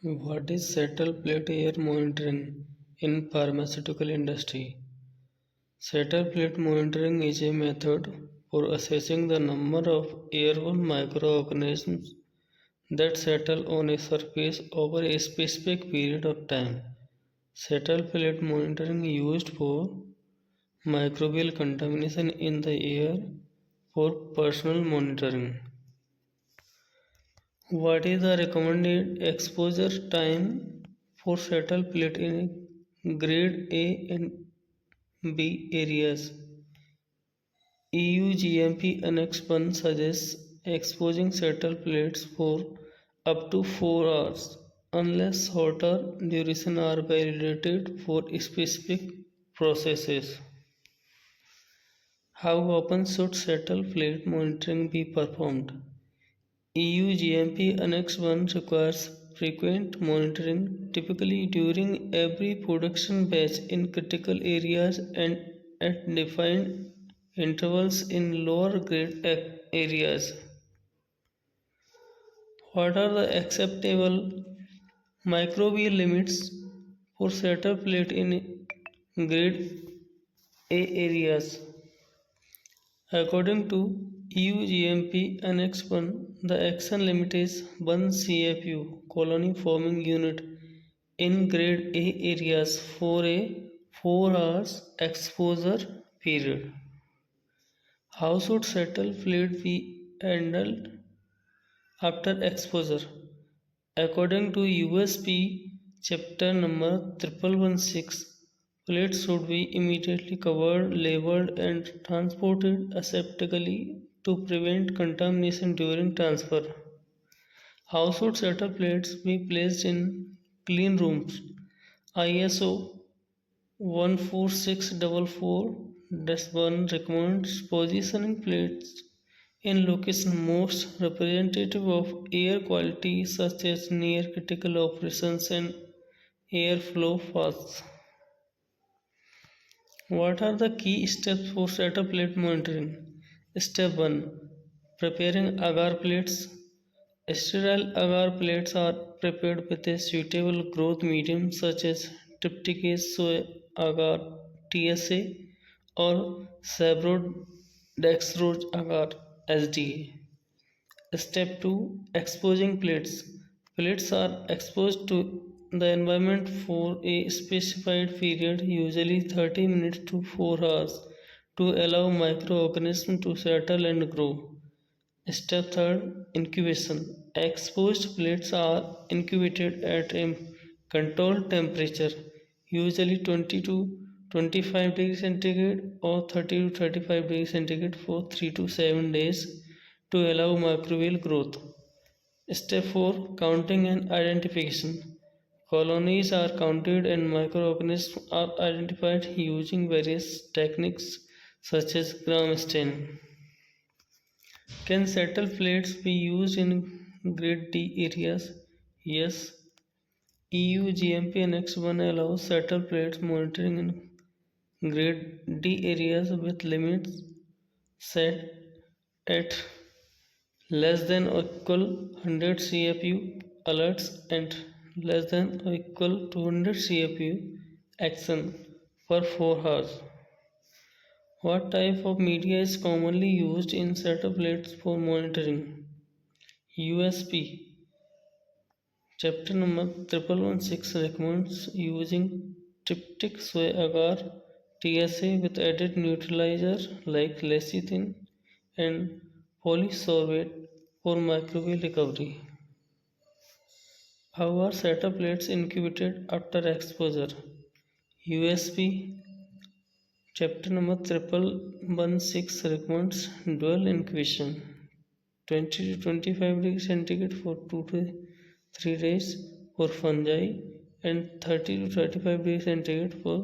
What is settle plate air monitoring in pharmaceutical industry? Settle plate monitoring is a method for assessing the number of airborne microorganisms that settle on a surface over a specific period of time. Settle plate monitoring is used for microbial contamination in the air for personal monitoring. What is the recommended exposure time for settle plate in grade A and B areas? EU GMP Annex 1 suggests exposing settle plates for up to 4 hours unless shorter duration are validated for specific processes. How often should settle plate monitoring be performed? EU GMP Annex 1 requires frequent monitoring, typically during every production batch in critical areas and at defined intervals in lower grade areas. What are the acceptable microbial limits for settle plate in grade A areas? According to EU GMP Annex 1, the action limit is 1 CFU colony forming unit in grade A areas for a 4 hours exposure period. How should settle fluid be handled after exposure? According to USP chapter number 1116, plates should be immediately covered, labeled, and transported aseptically to prevent contamination during transfer. How should settle plates be placed in clean rooms? ISO 14644-1 recommends positioning plates in locations most representative of air quality such as near critical operations and airflow paths. What are the key steps for settle plate monitoring? Step 1. Preparing agar plates. Sterile agar plates are prepared with a suitable growth medium such as trypticase soy agar TSA or sabrodextrose agar SDA. Step 2. Exposing plates. Plates are exposed to the environment for a specified period, usually 30 minutes to 4 hours, to allow microorganisms to settle and grow. Step 3. Incubation. Exposed plates are incubated at a controlled temperature, usually 20 to 25 degrees centigrade or 30 to 35 degrees centigrade for 3 to 7 days to allow microbial growth. Step 4. Counting and identification. Colonies are counted and microorganisms are identified using various techniques such as gram stain. Can settle plates be used in grade D areas? Yes. EU GMP Annex 1 allows settle plates monitoring in grade D areas with limits set at less than or equal 100 CFU alerts and less than or equal to 100 CFU action per 4 hours. What type of media is commonly used in settle plates for monitoring? USP chapter number 1116 recommends using tryptic soy agar TSA with added neutralizer like lecithin and polysorbate for microbial recovery. How are settle plates incubated after exposure? USP chapter number 1116 recommends dual incubation 20 to 25 degrees centigrade for 2 to 3 days for fungi and 30 to 35 degrees centigrade for